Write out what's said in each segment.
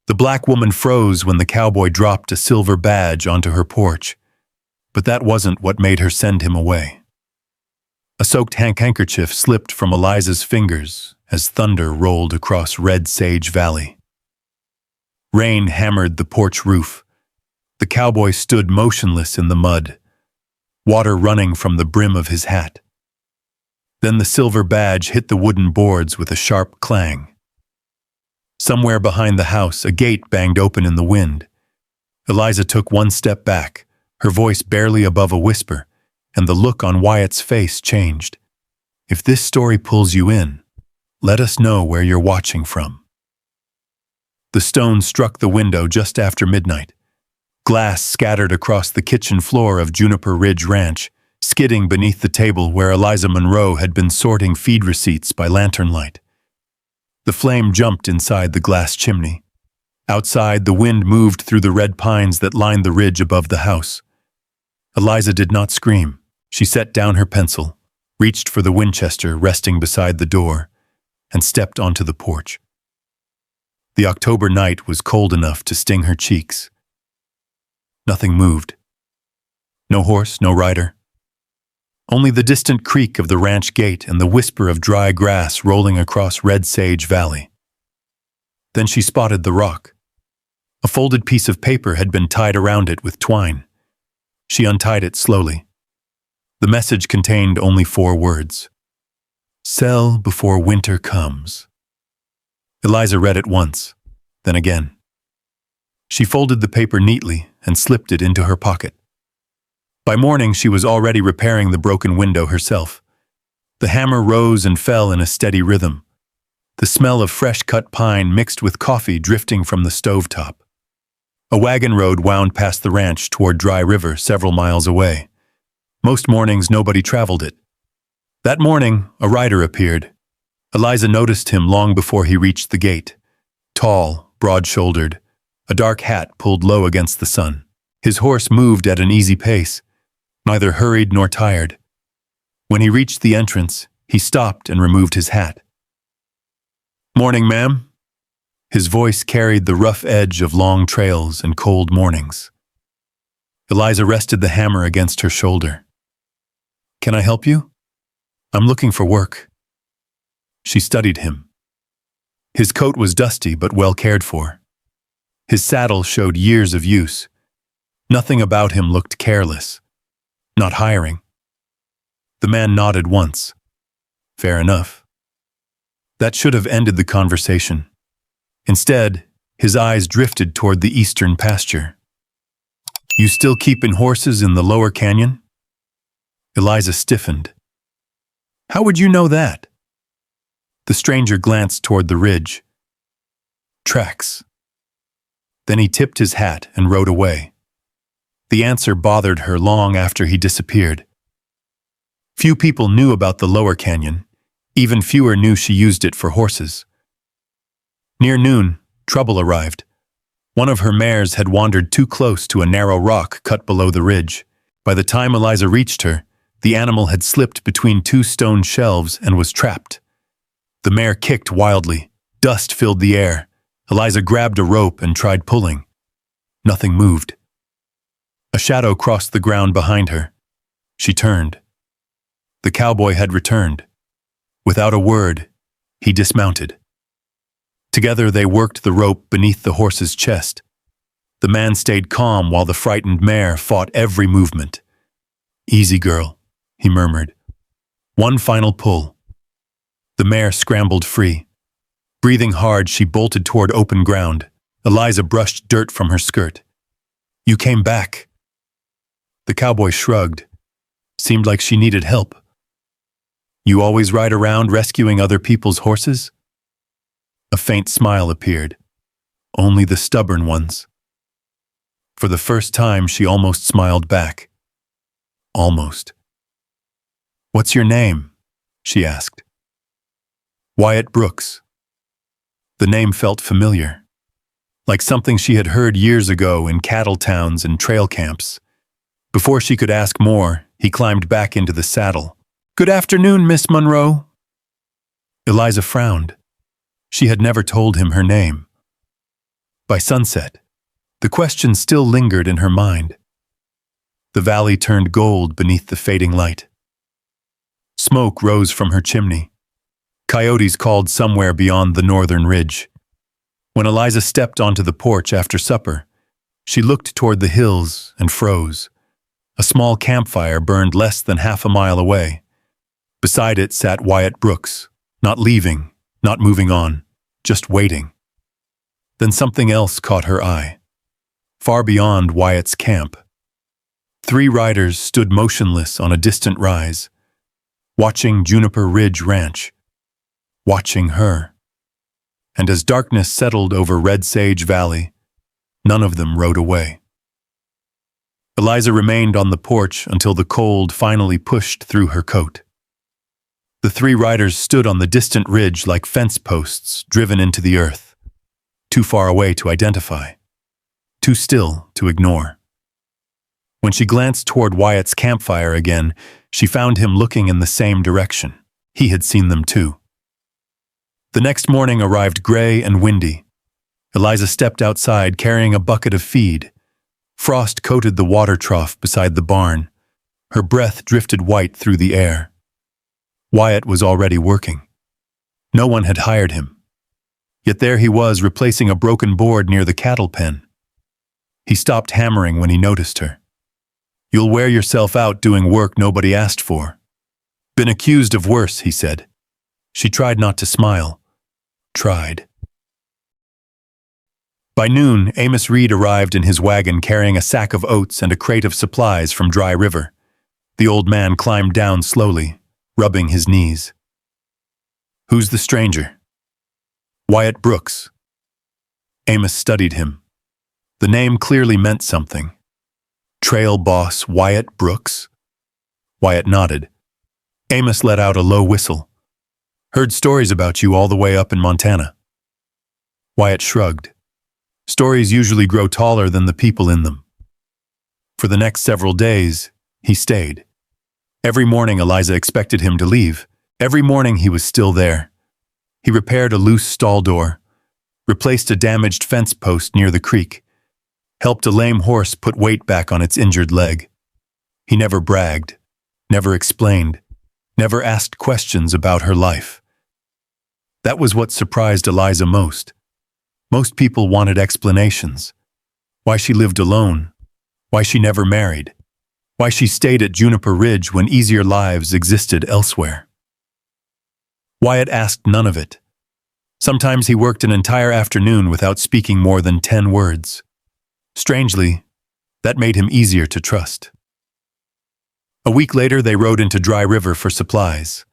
The black woman froze when the cowboy dropped a silver badge onto her porch, but that wasn't what made her send him away. A soaked handkerchief slipped from Eliza's fingers as thunder rolled across Red Sage Valley. Rain hammered the porch roof. The cowboy stood motionless in the mud, water running from the brim of his hat. Then the silver badge hit the wooden boards with a sharp clang. Somewhere behind the house, a gate banged open in the wind. Eliza took one step back, her voice barely above a whisper, and the look on Wyatt's face changed. If this story pulls you in, let us know where you're watching from. The stone struck the window just after midnight. Glass scattered across the kitchen floor of Juniper Ridge Ranch, skidding beneath the table where Eliza Monroe had been sorting feed receipts by lantern light. The flame jumped inside the glass chimney. Outside, the wind moved through the red pines that lined the ridge above the house. Eliza did not scream. She set down her pencil, reached for the Winchester resting beside the door, and stepped onto the porch. The October night was cold enough to sting her cheeks. Nothing moved. No horse, no rider. Only the distant creak of the ranch gate and the whisper of dry grass rolling across Red Sage Valley. Then she spotted the rock. A folded piece of paper had been tied around it with twine. She untied it slowly. The message contained only 4 words. Sell before winter comes. Eliza read it once, then again. She folded the paper neatly and slipped it into her pocket. By morning, she was already repairing the broken window herself. The hammer rose and fell in a steady rhythm. The smell of fresh-cut pine mixed with coffee drifting from the stovetop. A wagon road wound past the ranch toward Dry River several miles away. Most mornings, nobody traveled it. That morning, a rider appeared. Eliza noticed him long before he reached the gate. Tall, broad-shouldered, a dark hat pulled low against the sun. His horse moved at an easy pace, neither hurried nor tired. When he reached the entrance, he stopped and removed his hat. Morning, ma'am. His voice carried the rough edge of long trails and cold mornings. Eliza rested the hammer against her shoulder. Can I help you? I'm looking for work. She studied him. His coat was dusty but well cared for. His saddle showed years of use. Nothing about him looked careless. Not hiring. The man nodded once. Fair enough. That should have ended the conversation. Instead, his eyes drifted toward the eastern pasture. You still keeping horses in the lower canyon? Eliza stiffened. How would you know that? The stranger glanced toward the ridge. Tracks. Then he tipped his hat and rode away. The answer bothered her long after he disappeared. Few people knew about the lower canyon. Even fewer knew she used it for horses. Near noon, trouble arrived. One of her mares had wandered too close to a narrow rock cut below the ridge. By the time Eliza reached her, the animal had slipped between 2 stone shelves and was trapped. The mare kicked wildly. Dust filled the air. Eliza grabbed a rope and tried pulling. Nothing moved. A shadow crossed the ground behind her. She turned. The cowboy had returned. Without a word, he dismounted. Together they worked the rope beneath the horse's chest. The man stayed calm while the frightened mare fought every movement. Easy, girl, he murmured. One final pull. The mare scrambled free. Breathing hard, she bolted toward open ground. Eliza brushed dirt from her skirt. You came back. The cowboy shrugged. Seemed like she needed help. You always ride around rescuing other people's horses? A faint smile appeared. Only the stubborn ones. For the first time, she almost smiled back. Almost. What's your name? She asked. Wyatt Brooks. The name felt familiar, like something she had heard years ago in cattle towns and trail camps. Before she could ask more, he climbed back into the saddle. Good afternoon, Miss Monroe. Eliza frowned. She had never told him her name. By sunset, the question still lingered in her mind. The valley turned gold beneath the fading light. Smoke rose from her chimney. Coyotes called somewhere beyond the northern ridge. When Eliza stepped onto the porch after supper, she looked toward the hills and froze. A small campfire burned less than half a mile away. Beside it sat Wyatt Brooks, not leaving, not moving on, just waiting. Then something else caught her eye. Far beyond Wyatt's camp, 3 riders stood motionless on a distant rise, watching Juniper Ridge Ranch, watching her. And as darkness settled over Red Sage Valley, none of them rode away. Eliza remained on the porch until the cold finally pushed through her coat. The 3 riders stood on the distant ridge like fence posts driven into the earth, too far away to identify, too still to ignore. When she glanced toward Wyatt's campfire again, she found him looking in the same direction. He had seen them too. The next morning arrived gray and windy. Eliza stepped outside carrying a bucket of feed. Frost coated the water trough beside the barn. Her breath drifted white through the air. Wyatt was already working. No one had hired him. Yet there he was replacing a broken board near the cattle pen. He stopped hammering when he noticed her. "You'll wear yourself out doing work nobody asked for." "Been accused of worse," he said. She tried not to smile. Tried. By noon, Amos Reed arrived in his wagon carrying a sack of oats and a crate of supplies from Dry River. The old man climbed down slowly, rubbing his knees. "Who's the stranger?" "Wyatt Brooks." Amos studied him. The name clearly meant something. Trail boss Wyatt Brooks? Wyatt nodded. Amos let out a low whistle. "Heard stories about you all the way up in Montana." Wyatt shrugged. Stories usually grow taller than the people in them. For the next several days, he stayed. Every morning Eliza expected him to leave. Every morning he was still there. He repaired a loose stall door, replaced a damaged fence post near the creek, helped a lame horse put weight back on its injured leg. He never bragged, never explained, never asked questions about her life. That was what surprised Eliza most. Most people wanted explanations. Why she lived alone, why she never married, why she stayed at Juniper Ridge when easier lives existed elsewhere. Wyatt asked none of it. Sometimes he worked an entire afternoon without speaking more than 10 words. Strangely, that made him easier to trust. A week later, they rode into Dry River for supplies.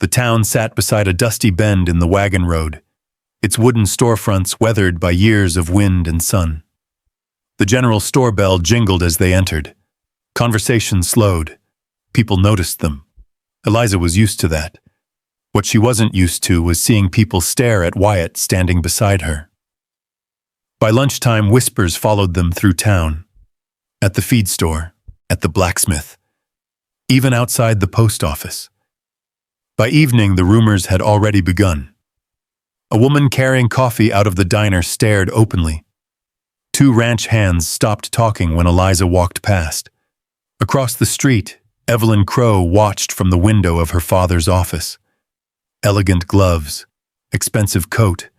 The town sat beside a dusty bend in the wagon road, its wooden storefronts weathered by years of wind and sun. The general store bell jingled as they entered. Conversation slowed. People noticed them. Eliza was used to that. What she wasn't used to was seeing people stare at Wyatt standing beside her. By lunchtime, whispers followed them through town. At the feed store, at the blacksmith, even outside the post office. By evening, the rumors had already begun. A woman carrying coffee out of the diner stared openly. 2 ranch hands stopped talking when Eliza walked past. Across the street, Evelyn Crow watched from the window of her father's office. Elegant gloves, expensive coat,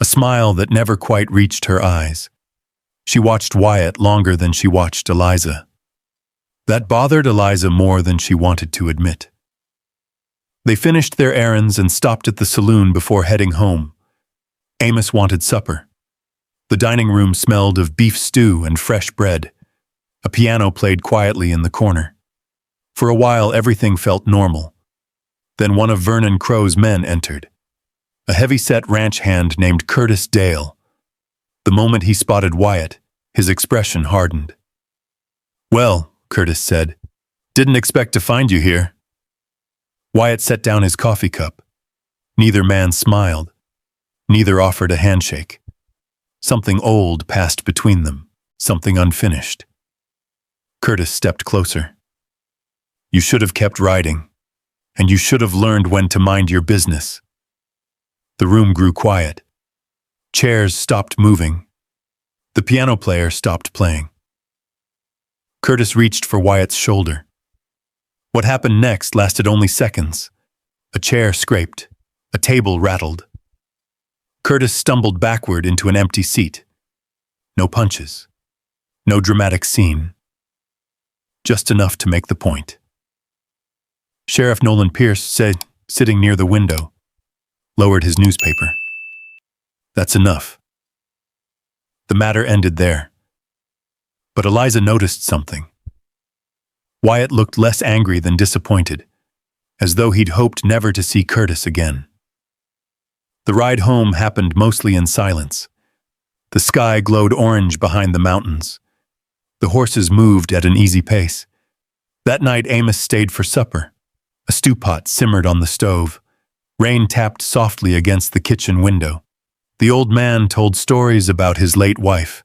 a smile that never quite reached her eyes. She watched Wyatt longer than she watched Eliza. That bothered Eliza more than she wanted to admit. They finished their errands and stopped at the saloon before heading home. Amos wanted supper. The dining room smelled of beef stew and fresh bread. A piano played quietly in the corner. For a while, everything felt normal. Then one of Vernon Crow's men entered. A heavy-set ranch hand named Curtis Dale. The moment he spotted Wyatt, his expression hardened. "Well," Curtis said, "didn't expect to find you here." Wyatt set down his coffee cup. Neither man smiled. Neither offered a handshake. Something old passed between them, something unfinished. Curtis stepped closer. "You should have kept riding, and you should have learned when to mind your business." The room grew quiet. Chairs stopped moving. The piano player stopped playing. Curtis reached for Wyatt's shoulder. What happened next lasted only seconds. A chair scraped. A table rattled. Curtis stumbled backward into an empty seat. No punches. No dramatic scene. Just enough to make the point. Sheriff Nolan Pierce said, sitting near the window, lowered his newspaper. That's enough. The matter ended there. But Eliza noticed something. Wyatt looked less angry than disappointed, as though he'd hoped never to see Curtis again. The ride home happened mostly in silence. The sky glowed orange behind the mountains. The horses moved at an easy pace. That night Amos stayed for supper. A stew pot simmered on the stove. Rain tapped softly against the kitchen window. The old man told stories about his late wife,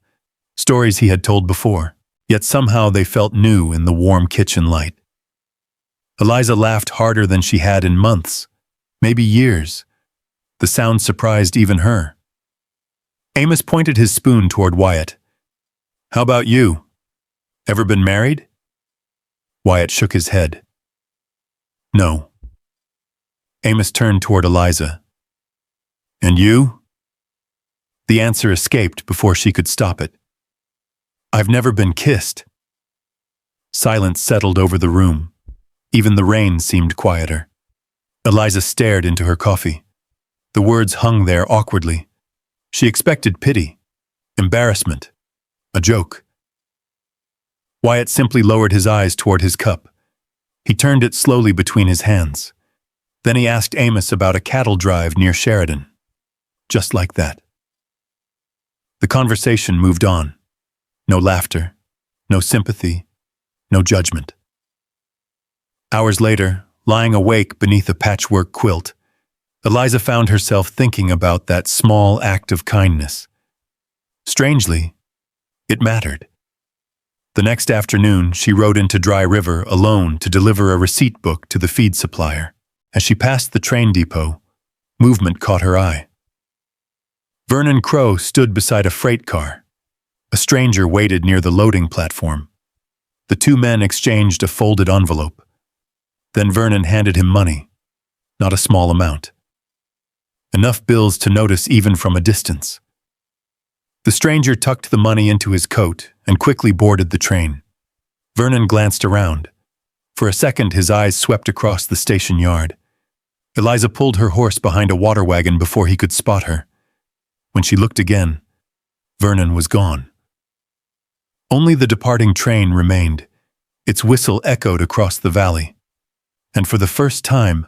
stories he had told before, yet somehow they felt new in the warm kitchen light. Eliza laughed harder than she had in months, maybe years. The sound surprised even her. Amos pointed his spoon toward Wyatt. How about you? Ever been married? Wyatt shook his head. No. Amos turned toward Eliza. And you? The answer escaped before she could stop it. I've never been kissed. Silence settled over the room. Even the rain seemed quieter. Eliza stared into her coffee. The words hung there awkwardly. She expected pity, embarrassment, a joke. Wyatt simply lowered his eyes toward his cup. He turned it slowly between his hands. Then he asked Amos about a cattle drive near Sheridan. Just like that. The conversation moved on. No laughter, no sympathy, no judgment. Hours later, lying awake beneath a patchwork quilt, Eliza found herself thinking about that small act of kindness. Strangely, it mattered. The next afternoon, she rode into Dry River alone to deliver a receipt book to the feed supplier. As she passed the train depot, movement caught her eye. Vernon Crow stood beside a freight car. A stranger waited near the loading platform. The two men exchanged a folded envelope. Then Vernon handed him money, not a small amount. Enough bills to notice even from a distance. The stranger tucked the money into his coat and quickly boarded the train. Vernon glanced around. For a second, his eyes swept across the station yard. Eliza pulled her horse behind a water wagon before he could spot her. When she looked again, Vernon was gone. Only the departing train remained. Its whistle echoed across the valley. And for the first time,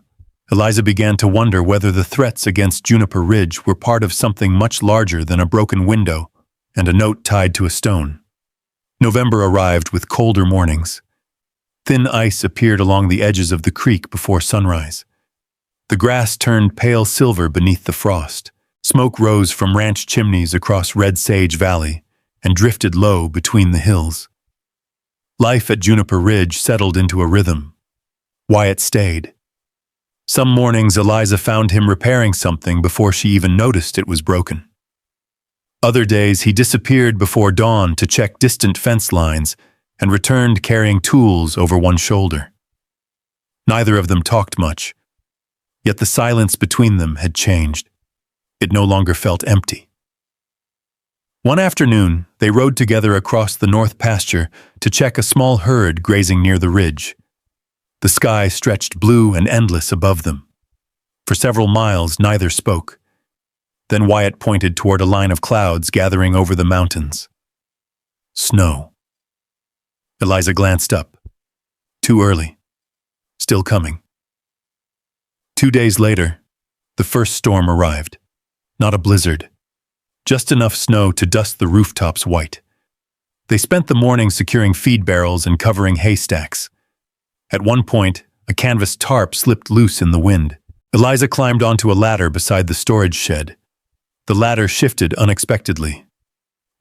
Eliza began to wonder whether the threats against Juniper Ridge were part of something much larger than a broken window and a note tied to a stone. November arrived with colder mornings. Thin ice appeared along the edges of the creek before sunrise. The grass turned pale silver beneath the frost. Smoke rose from ranch chimneys across Red Sage Valley and drifted low between the hills. Life at Juniper Ridge settled into a rhythm. Wyatt stayed. Some mornings Eliza found him repairing something before she even noticed it was broken. Other days he disappeared before dawn to check distant fence lines and returned carrying tools over one shoulder. Neither of them talked much, yet the silence between them had changed. It no longer felt empty. One afternoon, they rode together across the north pasture to check a small herd grazing near the ridge. The sky stretched blue and endless above them. For several miles, neither spoke. Then Wyatt pointed toward a line of clouds gathering over the mountains. Snow. Eliza glanced up. Too early. Still coming. 2 days later, the first storm arrived. Not a blizzard. Just enough snow to dust the rooftops white. They spent the morning securing feed barrels and covering haystacks. At one point, a canvas tarp slipped loose in the wind. Eliza climbed onto a ladder beside the storage shed. The ladder shifted unexpectedly.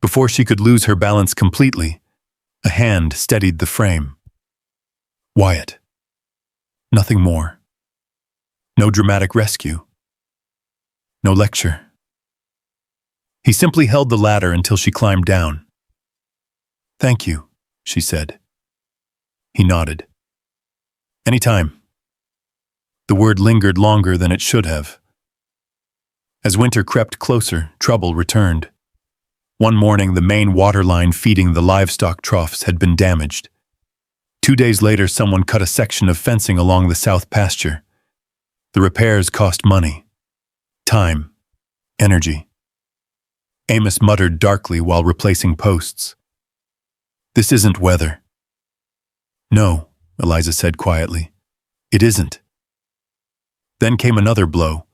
Before she could lose her balance completely, a hand steadied the frame. Wyatt. Nothing more. No dramatic rescue. No lecture. He simply held the ladder until she climbed down. "Thank you," she said. He nodded. "Anytime." The word lingered longer than it should have. As winter crept closer, trouble returned. One morning, the main water line feeding the livestock troughs had been damaged. 2 days later, someone cut a section of fencing along the south pasture. The repairs cost money, time, energy. Amos muttered darkly while replacing posts. "This isn't weather." "No," Eliza said quietly. "It isn't." Then came another blow.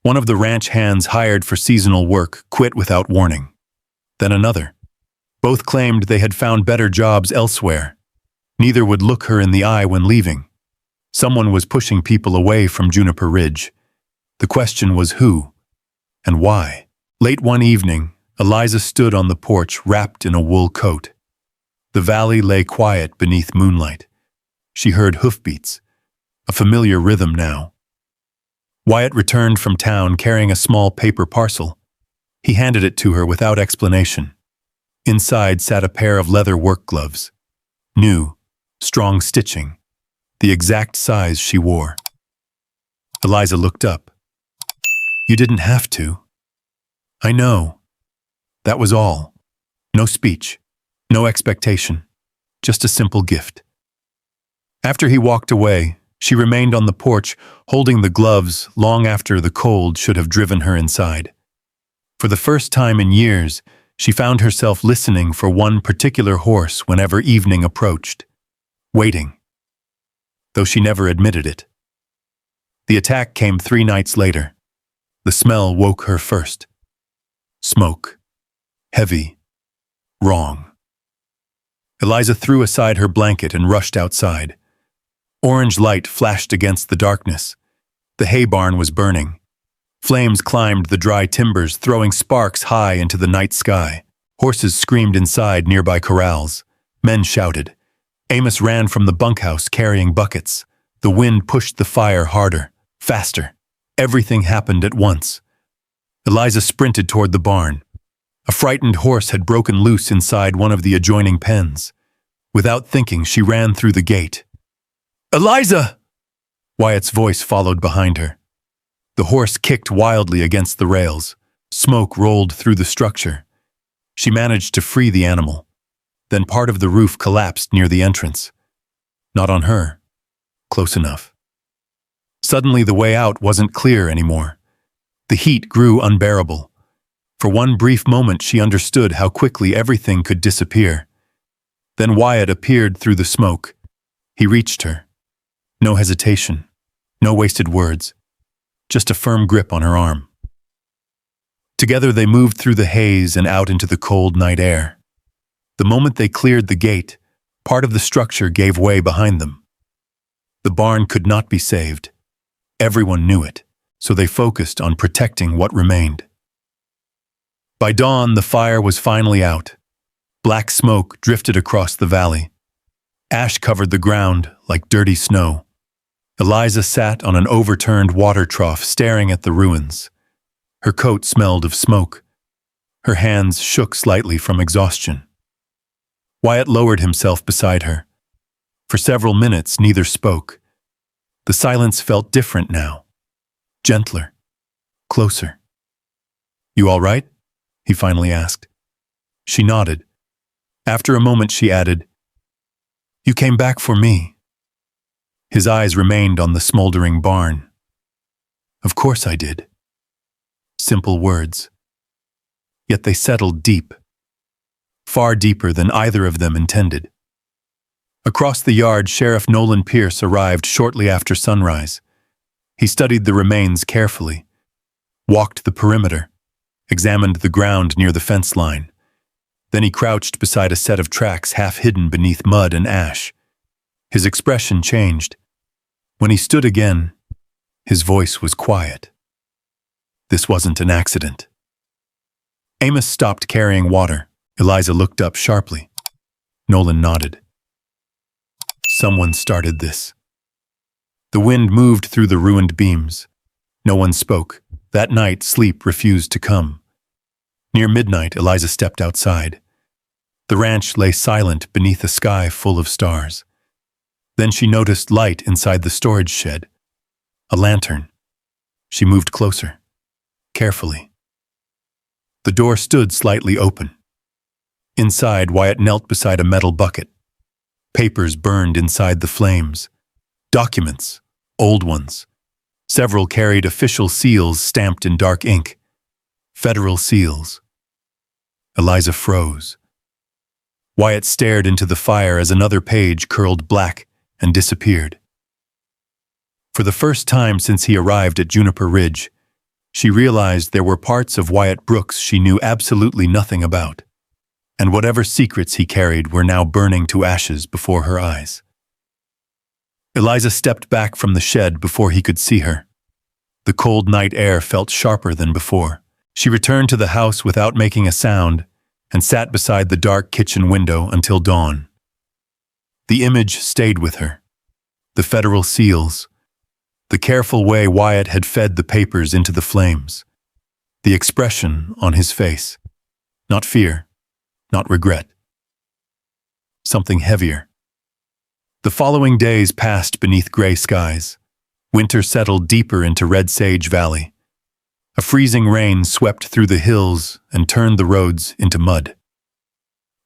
One of the ranch hands hired for seasonal work quit without warning. Then another. Both claimed they had found better jobs elsewhere. Neither would look her in the eye when leaving. Someone was pushing people away from Juniper Ridge. The question was who and why. Late one evening, Eliza stood on the porch wrapped in a wool coat. The valley lay quiet beneath moonlight. She heard hoofbeats, a familiar rhythm now. Wyatt returned from town carrying a small paper parcel. He handed it to her without explanation. Inside sat a pair of leather work gloves. New, strong stitching, the exact size she wore. Eliza looked up. "You didn't have to." "I know." That was all. No speech, no expectation, just a simple gift. After he walked away, she remained on the porch, holding the gloves long after the cold should have driven her inside. For the first time in years, she found herself listening for one particular horse whenever evening approached. Waiting. Though she never admitted it. The attack came 3 nights later. The smell woke her first. Smoke. Heavy. Wrong. Eliza threw aside her blanket and rushed outside. Orange light flashed against the darkness. The hay barn was burning. Flames climbed the dry timbers, throwing sparks high into the night sky. Horses screamed inside nearby corrals. Men shouted. Amos ran from the bunkhouse carrying buckets. The wind pushed the fire harder, faster. Everything happened at once. Eliza sprinted toward the barn. A frightened horse had broken loose inside one of the adjoining pens. Without thinking, she ran through the gate. "Eliza!" Wyatt's voice followed behind her. The horse kicked wildly against the rails. Smoke rolled through the structure. She managed to free the animal. Then part of the roof collapsed near the entrance. Not on her. Close enough. Suddenly the way out wasn't clear anymore. The heat grew unbearable. For one brief moment she understood how quickly everything could disappear. Then Wyatt appeared through the smoke. He reached her. No hesitation, no wasted words, just a firm grip on her arm. Together they moved through the haze and out into the cold night air. The moment they cleared the gate, part of the structure gave way behind them. The barn could not be saved. Everyone knew it, so they focused on protecting what remained. By dawn, the fire was finally out. Black smoke drifted across the valley. Ash covered the ground like dirty snow. Eliza sat on an overturned water trough staring at the ruins. Her coat smelled of smoke. Her hands shook slightly from exhaustion. Wyatt lowered himself beside her. For several minutes, neither spoke. The silence felt different now. Gentler. Closer. "You all right?" he finally asked. She nodded. After a moment, she added, "You came back for me." His eyes remained on the smoldering barn. "Of course I did." Simple words. Yet they settled deep. Far deeper than either of them intended. Across the yard, Sheriff Nolan Pierce arrived shortly after sunrise. He studied the remains carefully, walked the perimeter, examined the ground near the fence line. Then he crouched beside a set of tracks half hidden beneath mud and ash. His expression changed. When he stood again, his voice was quiet. This wasn't an accident. Amos stopped carrying water. Eliza looked up sharply. Nolan nodded. Someone started this. The wind moved through the ruined beams. No one spoke. That night, sleep refused to come. Near midnight, Eliza stepped outside. The ranch lay silent beneath a sky full of stars. Then she noticed light inside the storage shed. A lantern. She moved closer, carefully. The door stood slightly open. Inside, Wyatt knelt beside a metal bucket. Papers burned inside the flames. Documents, old ones. Several carried official seals stamped in dark ink. Federal seals. Eliza froze. Wyatt stared into the fire as another page curled black and disappeared. For the first time since he arrived at Juniper Ridge, she realized there were parts of Wyatt Brooks she knew absolutely nothing about, and whatever secrets he carried were now burning to ashes before her eyes. Eliza stepped back from the shed before he could see her. The cold night air felt sharper than before. She returned to the house without making a sound and sat beside the dark kitchen window until dawn. The image stayed with her. The federal seals. The careful way Wyatt had fed the papers into the flames. The expression on his face. Not fear, not regret. Something heavier. The following days passed beneath gray skies. Winter settled deeper into Red Sage Valley. A freezing rain swept through the hills and turned the roads into mud.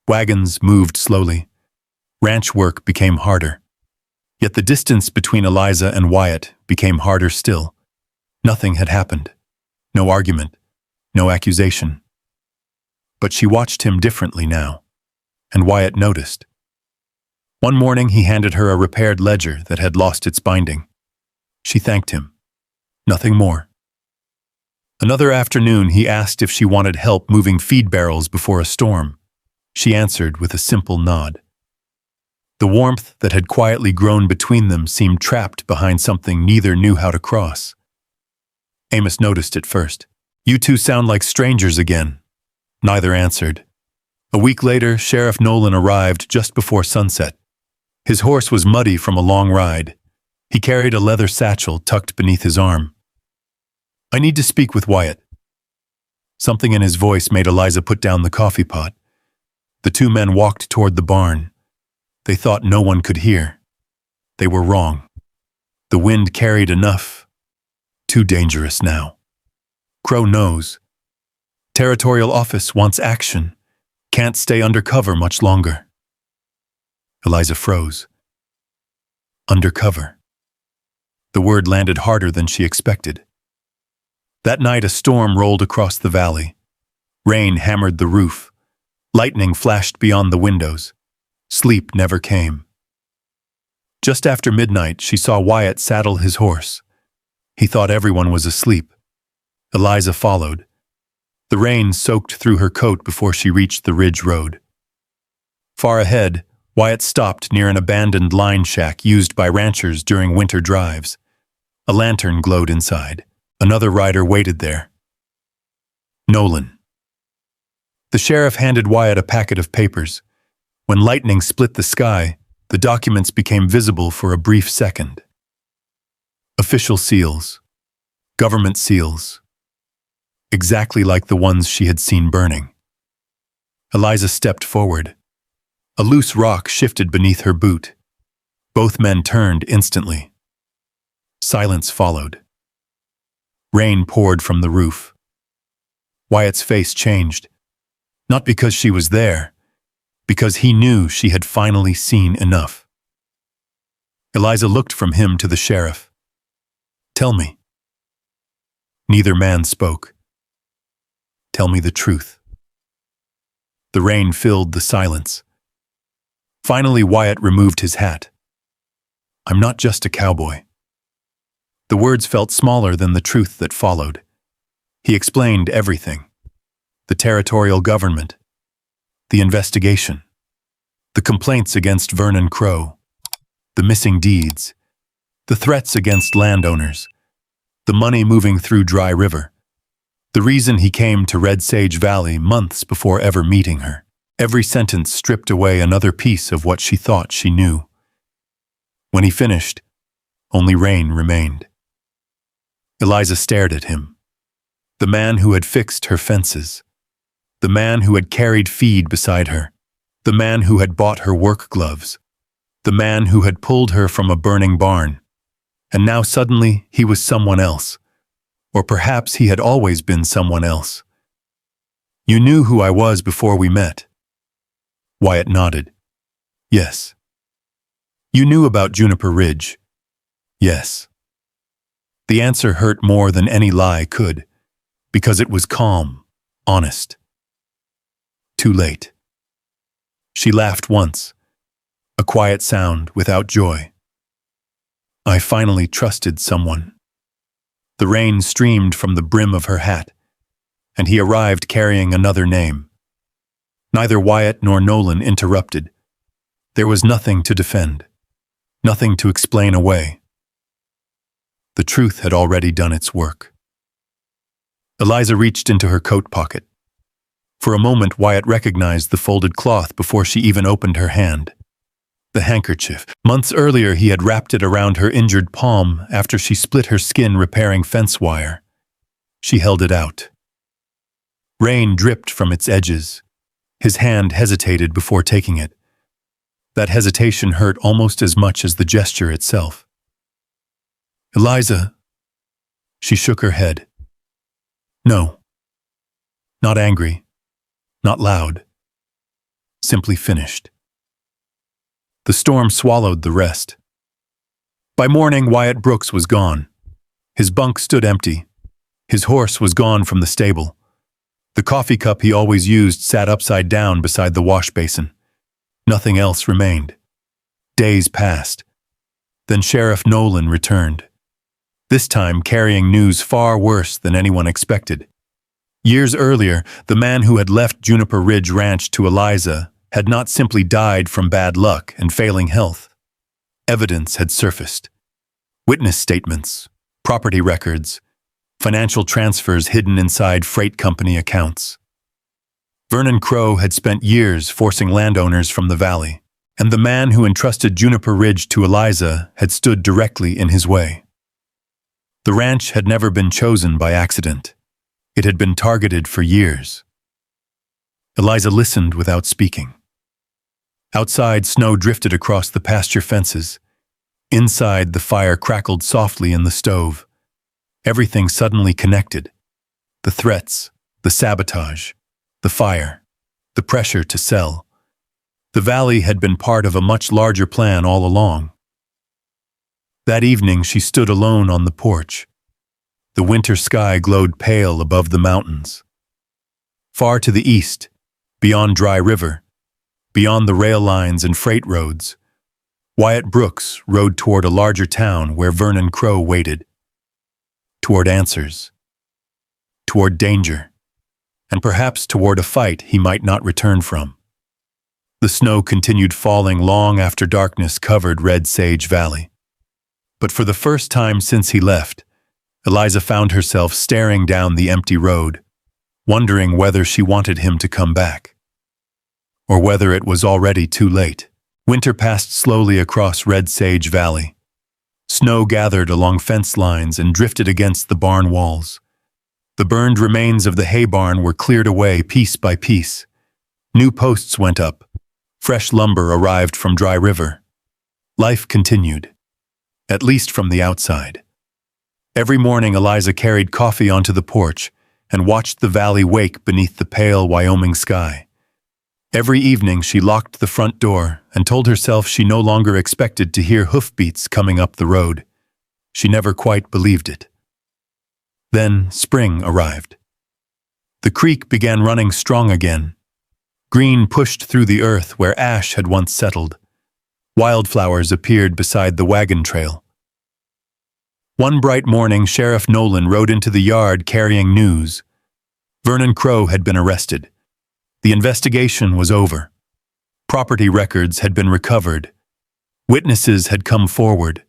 Wagons moved slowly. Ranch work became harder. Yet the distance between Eliza and Wyatt became harder still. Nothing had happened. No argument. No accusation. But she watched him differently now, and Wyatt noticed. One morning he handed her a repaired ledger that had lost its binding. She thanked him. Nothing more. Another afternoon he asked if she wanted help moving feed barrels before a storm. She answered with a simple nod. The warmth that had quietly grown between them seemed trapped behind something neither knew how to cross. Amos noticed it first. "You two sound like strangers again." Neither answered. A week later, Sheriff Nolan arrived just before sunset. His horse was muddy from a long ride. He carried a leather satchel tucked beneath his arm. "I need to speak with Wyatt." Something in his voice made Eliza put down the coffee pot. The two men walked toward the barn. They thought no one could hear. They were wrong. The wind carried enough. Too dangerous now. Crow knows. Territorial office wants action. Can't stay undercover much longer. Eliza froze. Undercover. The word landed harder than she expected. That night a storm rolled across the valley. Rain hammered the roof. Lightning flashed beyond the windows. Sleep never came. Just after midnight, she saw Wyatt saddle his horse. He thought everyone was asleep. Eliza followed. The rain soaked through her coat before she reached the ridge road. Far ahead, Wyatt stopped near an abandoned line shack used by ranchers during winter drives. A lantern glowed inside. Another rider waited there. Nolan. The sheriff handed Wyatt a packet of papers. When lightning split the sky, the documents became visible for a brief second. Official seals. Government seals. Exactly like the ones she had seen burning. Eliza stepped forward. A loose rock shifted beneath her boot. Both men turned instantly. Silence followed. Rain poured from the roof. Wyatt's face changed. Not because she was there, because he knew she had finally seen enough. Eliza looked from him to the sheriff. "Tell me." Neither man spoke. "Tell me the truth." The rain filled the silence. Finally, Wyatt removed his hat. "I'm not just a cowboy." The words felt smaller than the truth that followed. He explained everything. The territorial government. The investigation. The complaints against Vernon Crow. The missing deeds. The threats against landowners. The money moving through Dry River. The reason he came to Red Sage Valley months before ever meeting her. Every sentence stripped away another piece of what she thought she knew. When he finished, only rain remained. Eliza stared at him. The man who had fixed her fences. the man who had carried feed beside her, the man who had bought her work gloves, the man who had pulled her from a burning barn. And now suddenly he was someone else. Or perhaps he had always been someone else. "You knew who I was before we met." Wyatt nodded. "Yes." "You knew about Juniper Ridge." "Yes." The answer hurt more than any lie could, because it was calm, honest. Too late. She laughed once, a quiet sound without joy. "I finally trusted someone." The rain streamed from the brim of her hat, and he arrived carrying another name. Neither Wyatt nor Nolan interrupted. There was nothing to defend, nothing to explain away. The truth had already done its work. Eliza reached into her coat pocket. For a moment, Wyatt recognized the folded cloth before she even opened her hand. The handkerchief. Months earlier, he had wrapped it around her injured palm after she split her skin repairing fence wire. She held it out. Rain dripped from its edges. His hand hesitated before taking it. That hesitation hurt almost as much as the gesture itself. "Eliza." She shook her head. "No." Not angry, not loud. Simply finished. The storm swallowed the rest. By morning, Wyatt Brooks was gone. His bunk stood empty. His horse was gone from the stable. The coffee cup he always used sat upside down beside the wash basin. Nothing else remained. Days passed. Then Sheriff Nolan returned. This time carrying news far worse than anyone expected. Years earlier, the man who had left Juniper Ridge Ranch to Eliza had not simply died from bad luck and failing health. Evidence had surfaced. Witness statements, property records, financial transfers hidden inside freight company accounts. Vernon Crow had spent years forcing landowners from the valley, and the man who entrusted Juniper Ridge to Eliza had stood directly in his way. The ranch had never been chosen by accident. It had been targeted for years. Eliza listened without speaking. Outside, snow drifted across the pasture fences. Inside, the fire crackled softly in the stove. Everything suddenly connected. The threats, the sabotage, the fire, the pressure to sell. The valley had been part of a much larger plan all along. That evening, she stood alone on the porch. The winter sky glowed pale above the mountains. Far to the east, beyond Dry River, beyond the rail lines and freight roads, Wyatt Brooks rode toward a larger town where Vernon Crow waited. Toward answers. Toward danger. And perhaps toward a fight he might not return from. The snow continued falling long after darkness covered Red Sage Valley. But for the first time since he left, Eliza found herself staring down the empty road, wondering whether she wanted him to come back. Or whether it was already too late. Winter passed slowly across Red Sage Valley. Snow gathered along fence lines and drifted against the barn walls. The burned remains of the hay barn were cleared away piece by piece. New posts went up. Fresh lumber arrived from Dry River. Life continued, at least from the outside. Every morning, Eliza carried coffee onto the porch and watched the valley wake beneath the pale Wyoming sky. Every evening, she locked the front door and told herself she no longer expected to hear hoofbeats coming up the road. She never quite believed it. Then spring arrived. The creek began running strong again. Green pushed through the earth where ash had once settled. Wildflowers appeared beside the wagon trail. One bright morning, Sheriff Nolan rode into the yard carrying news. Vernon Crow had been arrested. The investigation was over. Property records had been recovered. Witnesses had come forward.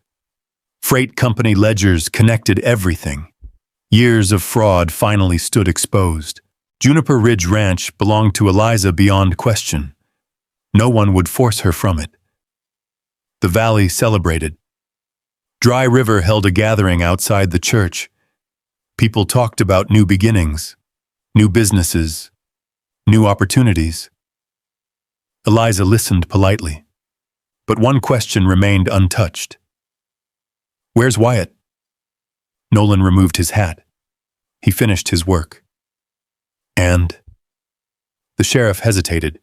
Freight company ledgers connected everything. Years of fraud finally stood exposed. Juniper Ridge Ranch belonged to Eliza beyond question. No one would force her from it. The valley celebrated. Dry River held a gathering outside the church. People talked about new beginnings, new businesses, New opportunities. Eliza listened politely, but one question remained untouched. Where's Wyatt? Nolan removed his hat. He finished his work. And? The sheriff hesitated.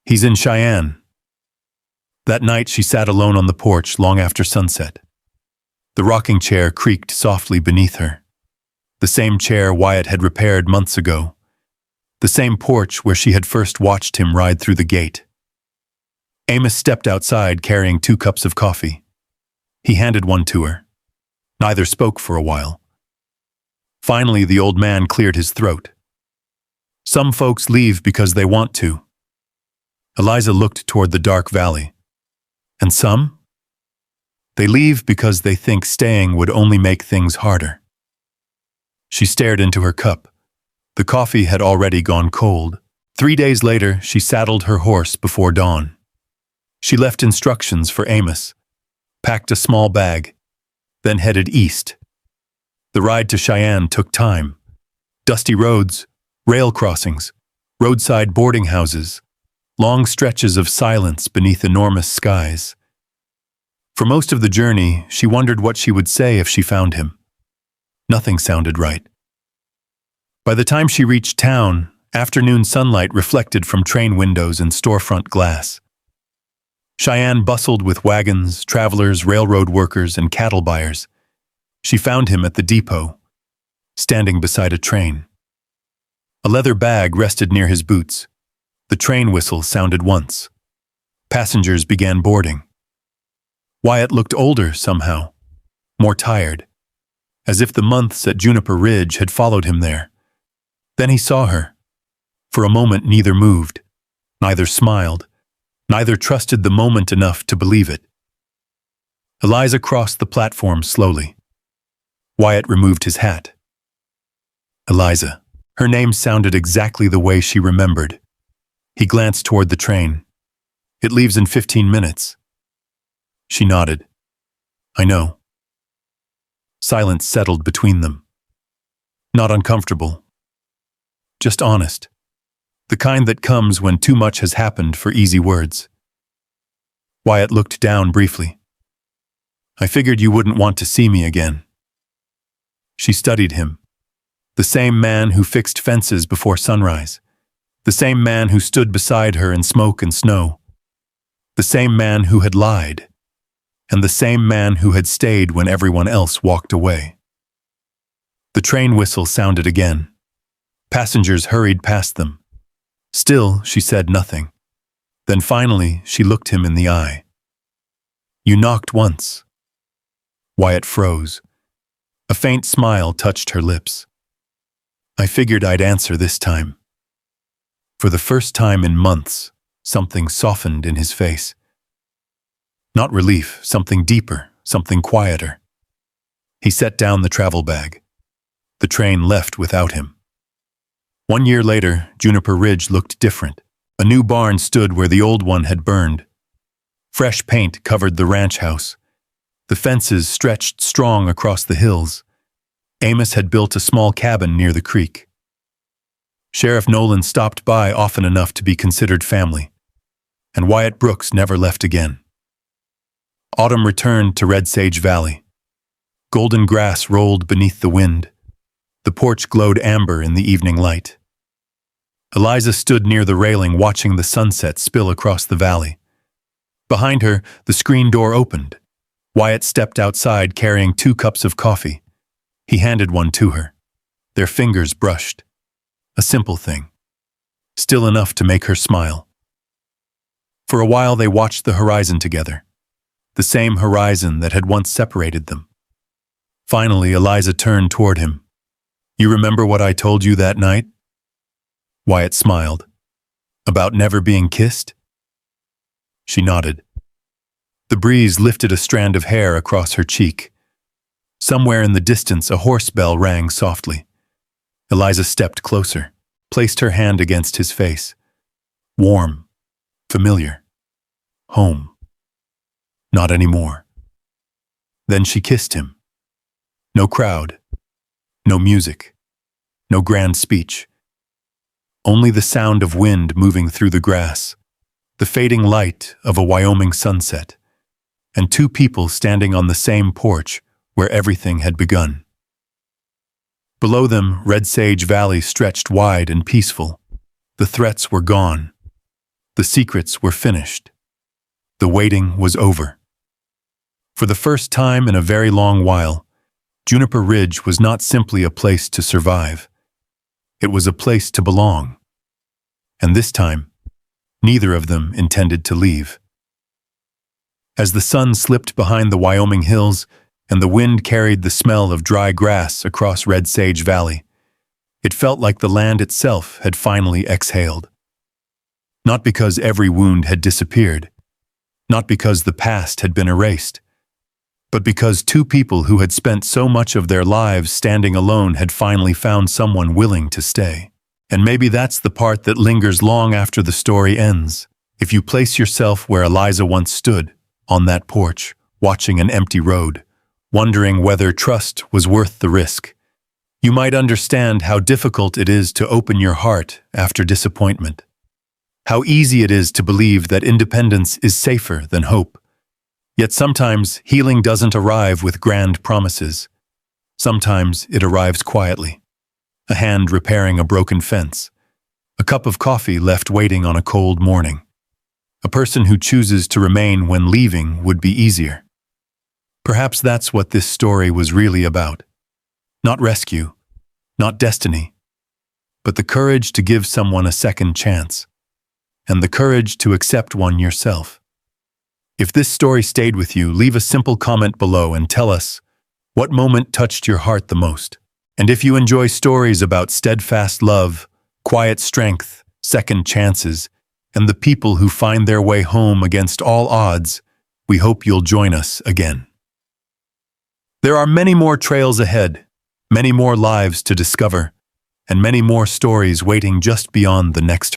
He's in Cheyenne. That night she sat alone on the porch long after sunset. The rocking chair creaked softly beneath her. The same chair Wyatt had repaired months ago. The same porch where she had first watched him ride through the gate. Amos stepped outside carrying 2 cups of coffee. He handed one to her. Neither spoke for a while. Finally, the old man cleared his throat. Some folks leave because they want to. Eliza looked toward the dark valley. And some? They leave because they think staying would only make things harder. She stared into her cup. The coffee had already gone cold. 3 days later, she saddled her horse before dawn. She left instructions for Amos, packed a small bag, then headed east. The ride to Cheyenne took time. Dusty roads, rail crossings, roadside boarding houses, long stretches of silence beneath enormous skies. For most of the journey, she wondered what she would say if she found him. Nothing sounded right. By the time she reached town, afternoon sunlight reflected from train windows and storefront glass. Cheyenne bustled with wagons, travelers, railroad workers, and cattle buyers. She found him at the depot, standing beside a train. A leather bag rested near his boots. The train whistle sounded once. Passengers began boarding. Wyatt looked older somehow, more tired, as if the months at Juniper Ridge had followed him there. Then he saw her. For a moment neither moved, neither smiled, neither trusted the moment enough to believe it. Eliza crossed the platform slowly. Wyatt removed his hat. Eliza. Her name sounded exactly the way she remembered. He glanced toward the train. It leaves in 15 minutes. She nodded. I know. Silence settled between them. Not uncomfortable. Just honest. The kind that comes when too much has happened for easy words. Wyatt looked down briefly. I figured you wouldn't want to see me again. She studied him. The same man who fixed fences before sunrise. The same man who stood beside her in smoke and snow. The same man who had lied. And the same man who had stayed when everyone else walked away. The train whistle sounded again. Passengers hurried past them. Still, she said nothing. Then finally, she looked him in the eye. You knocked once. Wyatt froze. A faint smile touched her lips. I figured I'd answer this time. For the first time in months, something softened in his face. Not relief, something deeper, something quieter. He set down the travel bag. The train left without him. 1 year later, Juniper Ridge looked different. A new barn stood where the old one had burned. Fresh paint covered the ranch house. The fences stretched strong across the hills. Amos had built a small cabin near the creek. Sheriff Nolan stopped by often enough to be considered family. And Wyatt Brooks never left again. Autumn returned to Red Sage Valley. Golden grass rolled beneath the wind. The porch glowed amber in the evening light. Eliza stood near the railing watching the sunset spill across the valley. Behind her, the screen door opened. Wyatt stepped outside carrying 2 cups of coffee. He handed one to her. Their fingers brushed. A simple thing. Still enough to make her smile. For a while they watched the horizon together. The same horizon that had once separated them. Finally, Eliza turned toward him. You remember what I told you that night? Wyatt smiled. About never being kissed? She nodded. The breeze lifted a strand of hair across her cheek. Somewhere in the distance, a horse bell rang softly. Eliza stepped closer, placed her hand against his face. Warm, familiar, home. Not anymore. Then she kissed him. No crowd, no music, no grand speech. only the sound of wind moving through the grass, the fading light of a Wyoming sunset, and two people standing on the same porch where everything had begun. Below them, Red Sage Valley stretched wide and peaceful. The threats were gone. The secrets were finished. The waiting was over. For the first time in a very long while, Juniper Ridge was not simply a place to survive. It was a place to belong. And this time, neither of them intended to leave. As the sun slipped behind the Wyoming hills and the wind carried the smell of dry grass across Red Sage Valley, it felt like the land itself had finally exhaled. Not because every wound had disappeared, not because the past had been erased, but because two people who had spent so much of their lives standing alone had finally found someone willing to stay. And maybe that's the part that lingers long after the story ends. If you place yourself where Eliza once stood, on that porch, watching an empty road, wondering whether trust was worth the risk, you might understand how difficult it is to open your heart after disappointment. How easy it is to believe that independence is safer than hope. Yet sometimes healing doesn't arrive with grand promises. Sometimes it arrives quietly. A hand repairing a broken fence. A cup of coffee left waiting on a cold morning. A person who chooses to remain when leaving would be easier. Perhaps that's what this story was really about. Not rescue, not destiny, but the courage to give someone a second chance, and the courage to accept one yourself. If this story stayed with you, leave a simple comment below and tell us what moment touched your heart the most. And if you enjoy stories about steadfast love, quiet strength, second chances, and the people who find their way home against all odds, we hope you'll join us again. There are many more trails ahead, many more lives to discover, and many more stories waiting just beyond the next